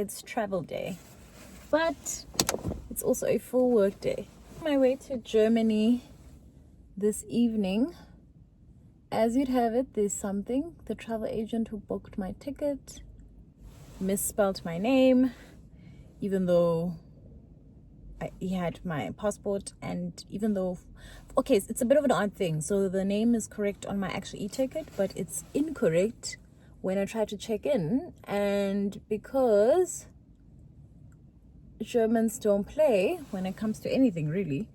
it's travel day, but it's also a full work day. On my way to Germany this evening, as you'd have it, there's something. The travel agent who booked my ticket misspelled my name, even though he had my passport, and even though, okay, it's a bit of an odd thing. So the name is correct on my actual e-ticket, but it's incorrect when I try to check in. And because Germans don't play when it comes to anything really,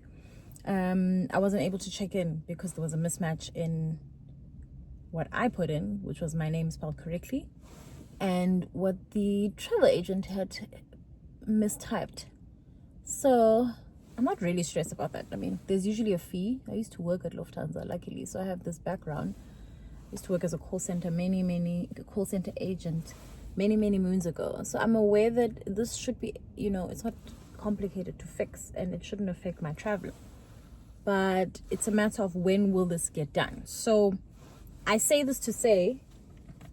I wasn't able to check in because there was a mismatch in what I put in, which was my name spelled correctly, and what the travel agent had mistyped. So I'm not really stressed about that. I mean, there's usually a fee. I used to work at Lufthansa, luckily, so I have this background. I used to work as a call center agent many moons ago. So I'm aware that this should be, it's not complicated to fix, and it shouldn't affect my travel. But it's a matter of when will this get done. So I say this to say,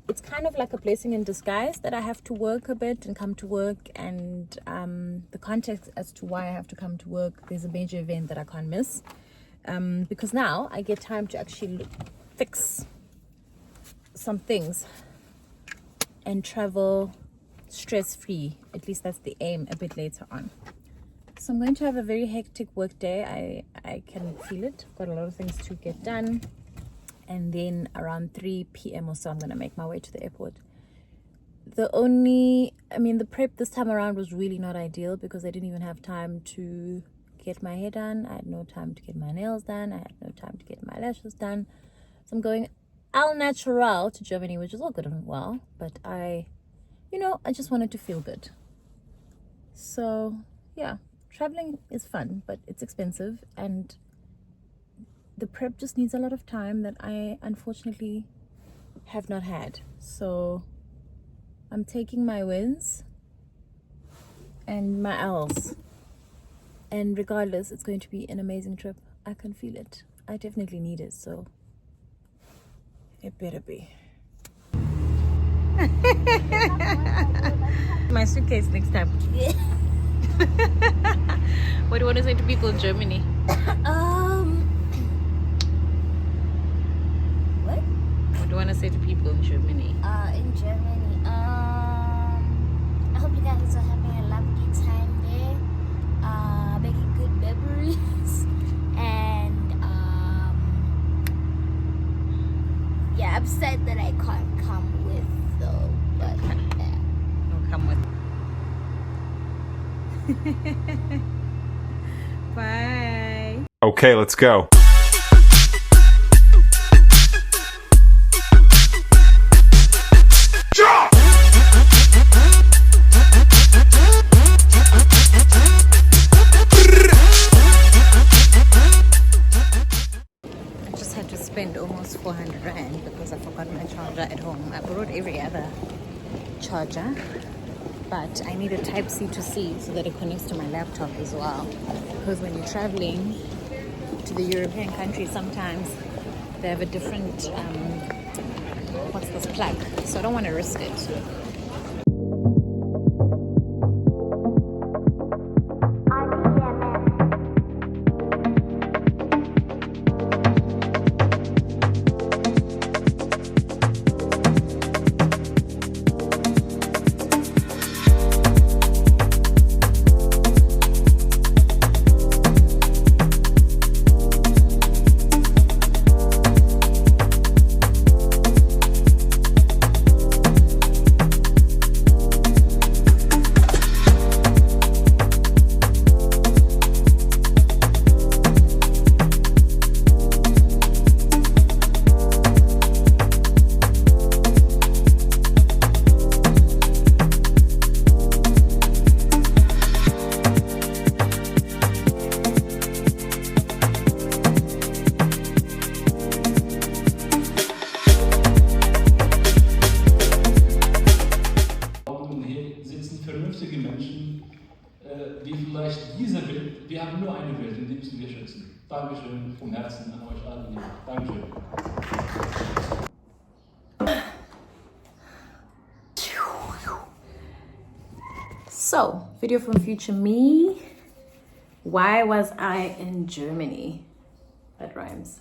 it's kind of like a blessing in disguise that I have to work a bit and come to work, and the context as to why I have to come to work, there's a major event that I can't miss, because now I get time to actually fix some things and travel stress-free. At least that's the aim a bit later on. So I'm going to have a very hectic work day. I can feel it. I've got a lot of things to get done. And then around 3 p.m. or so, I'm going to make my way to the airport. The prep this time around was really not ideal because I didn't even have time to get my hair done. I had no time to get my nails done. I had no time to get my lashes done. So I'm going al natural to Germany, which is all good and well. But I just wanted to feel good. So, yeah, traveling is fun, but it's expensive. And the prep just needs a lot of time that I unfortunately have not had. So I'm taking my wins and my L's. And regardless, it's going to be an amazing trip. I can feel it. I definitely need it, so it better be. My suitcase next time. What do you want to say to people in Germany? What do you want to say to people in Germany? In Germany, I hope you guys are having a lovely time there, making good memories, and yeah, I'm sad that I can't come with though, but yeah. I'll come with. Bye. Okay, let's go. Almost 400 rand because I forgot my charger at home. I borrowed every other charger, but I need a type C to C so that it connects to my laptop as well, because when you're traveling to the European countries, sometimes they have a different plug, so I don't want to risk it. Wir haben nur eine Welt, in die müssen wir schützen. Dankeschön vom Herzen an euch alle hier. Dankeschön. So, video from future me. Why was I in Germany? That rhymes.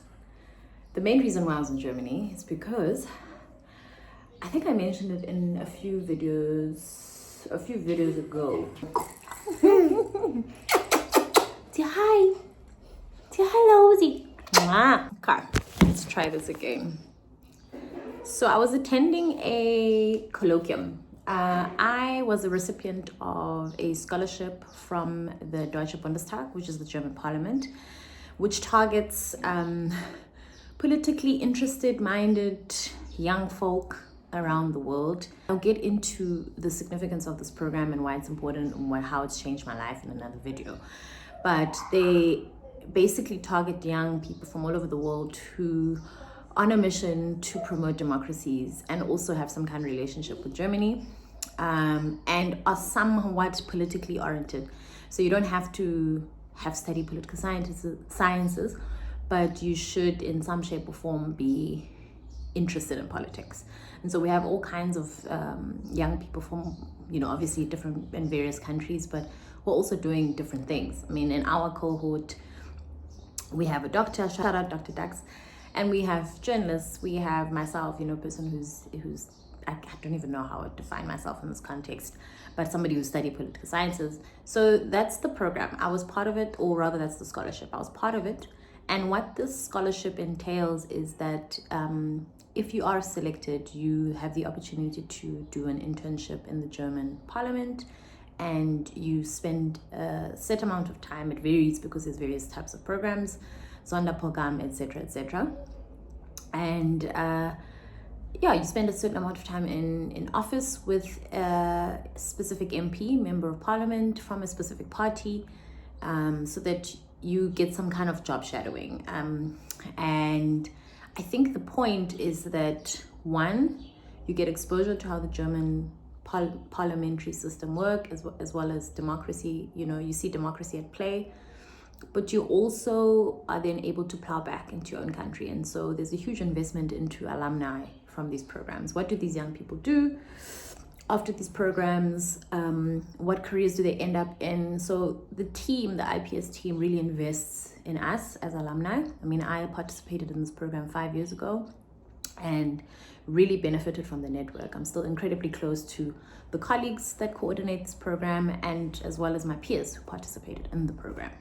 The main reason why I was in Germany is because I think I mentioned it in a few videos ago. Say hi. Say hello, Rosie. Okay, let's try this again. So I was attending a colloquium. I was a recipient of a scholarship from the Deutsche Bundestag, which is the German parliament, which targets politically interested, minded young folk around the world. I'll get into the significance of this program and why it's important and how it's changed my life in another video. But they basically target young people from all over the world who on a mission to promote democracies and also have some kind of relationship with Germany, and are somewhat politically oriented. So you don't have to have studied political sciences, but you should in some shape or form be interested in politics. And so we have all kinds of young people from, obviously different in various countries, but we're also doing different things. I mean, in our cohort, we have a doctor, shout out Dr. Dax, and we have journalists, we have myself, a person who's I don't even know how to define myself in this context, but somebody who studied political sciences. So that's the program. I was part of it, or rather that's the scholarship. I was part of it. And what this scholarship entails is that if you are selected, you have the opportunity to do an internship in the German parliament, and you spend a set amount of time. It varies because there's various types of programs, Sonderprogramm, etc., etc. And you spend a certain amount of time in office with a specific MP, member of parliament from a specific party, so that you get some kind of job shadowing. And I think the point is that, one, you get exposure to how the German parliamentary system work, as well as democracy. You see democracy at play, but you also are then able to plow back into your own country. And so there's a huge investment into alumni from these programs. What do these young people do after these programs? What careers do they end up in? So the IPS team really invests in us as alumni. I mean, I participated in this program 5 years ago and really benefited from the network. I'm still incredibly close to the colleagues that coordinate this program, and as well as my peers who participated in the program.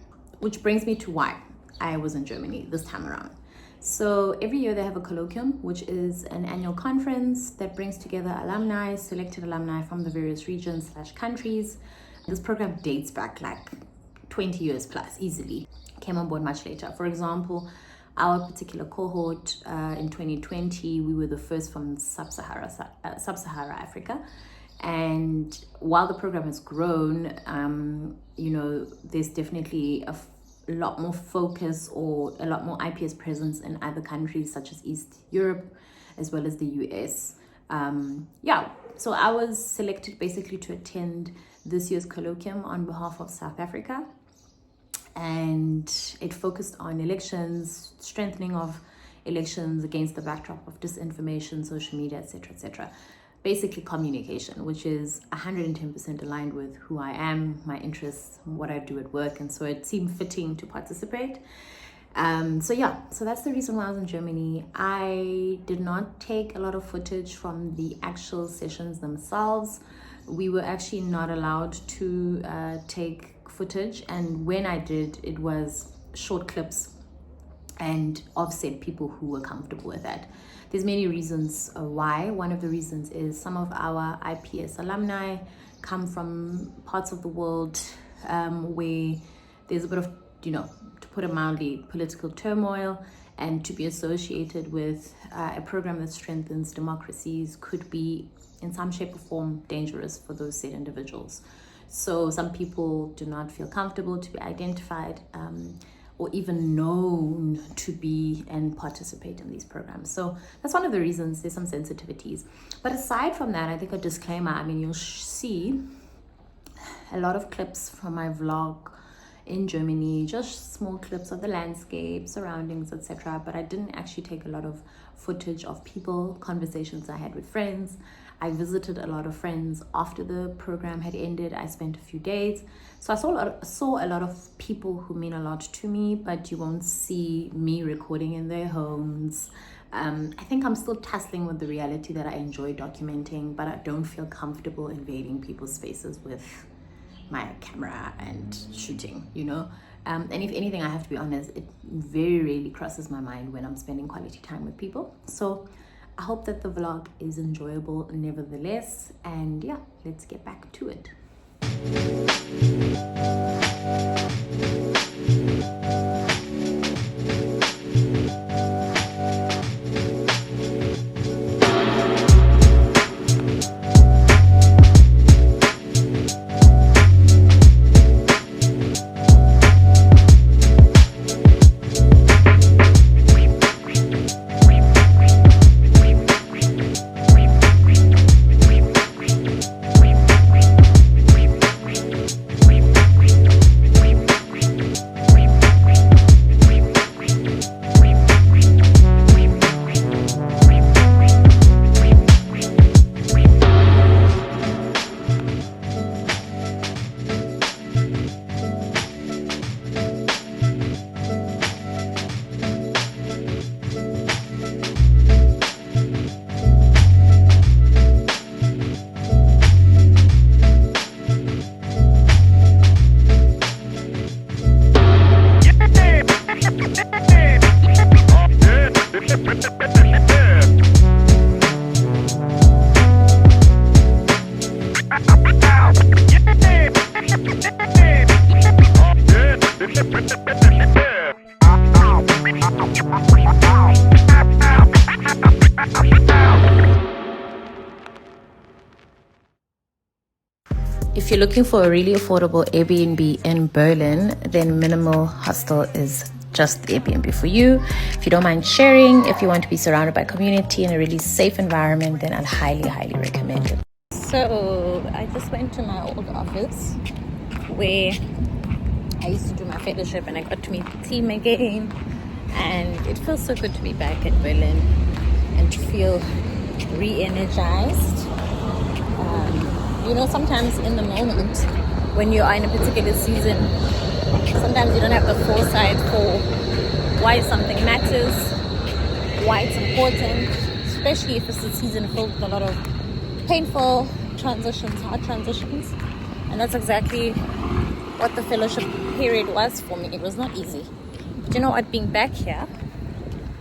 Which brings me to why I was in Germany this time around. So every year they have a colloquium, which is an annual conference that brings together alumni, selected alumni from the various regions / countries. This program dates back like 20 years plus, easily. Came on board much later. For example, our particular cohort in 2020, we were the first from Sub-Sahara Africa. And while the program has grown, there's definitely a lot more focus or a lot more IPS presence in other countries such as East Europe, as well as the US. So I was selected basically to attend this year's colloquium on behalf of South Africa. And it focused on elections, strengthening of elections against the backdrop of disinformation, social media, etc., etc. Basically communication, which is 110% aligned with who I am, my interests, what I do at work, and so it seemed fitting to participate. So that's the reason why I was in Germany. I did not take a lot of footage from the actual sessions themselves. We were actually not allowed to take footage, and when I did, it was short clips and offset people who were comfortable with that. There's many reasons why. One of the reasons is some of our IPS alumni come from parts of the world where there's a bit of, to put it mildly, political turmoil, and to be associated with a program that strengthens democracies could be in some shape or form dangerous for those said individuals. So some people do not feel comfortable to be identified or even known to be and participate in these programs. So that's one of the reasons. There's some sensitivities. But aside from that, I think a disclaimer, you'll see a lot of clips from my vlog in Germany, just small clips of the landscape, surroundings, etc. But I didn't actually take a lot of footage of people, conversations I had with friends. I visited a lot of friends after the program had ended. I spent a few days. So I saw a lot of people who mean a lot to me, but you won't see me recording in their homes. I think I'm still tussling with the reality that I enjoy documenting, but I don't feel comfortable invading people's spaces with my camera and shooting, you know. And if anything, I have to be honest, it very rarely crosses my mind when I'm spending quality time with people. So I hope that the vlog is enjoyable nevertheless, and yeah, let's get back to it. If you're looking for a really affordable Airbnb in Berlin, then Minimal Hostel is just the Airbnb for you. If you don't mind sharing, if you want to be surrounded by community in a really safe environment, then I'd highly, highly recommend it. So I just went to my old office where I used to do my fellowship, and I got to meet the team again. And it feels so good to be back in Berlin and to feel re-energized. You know, sometimes in the moment when you are in a particular season, sometimes you don't have the foresight for why something matters, why it's important, especially if it's a season filled with a lot of painful transitions, hard transitions. And that's exactly what the fellowship period was for me. It was not easy. But you know what, being back here,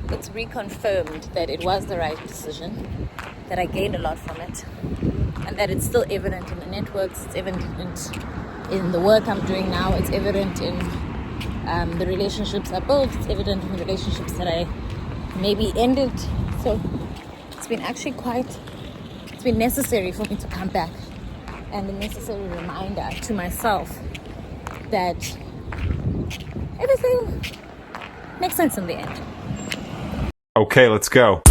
it's reconfirmed that it was the right decision, that I gained a lot from it, and that it's still evident in the networks, it's evident in the work I'm doing now, it's evident in the relationships I built, it's evident in the relationships that I maybe ended. So it's been actually it's been necessary for me to come back, and a necessary reminder to myself that everything makes sense in the end. Okay, let's go.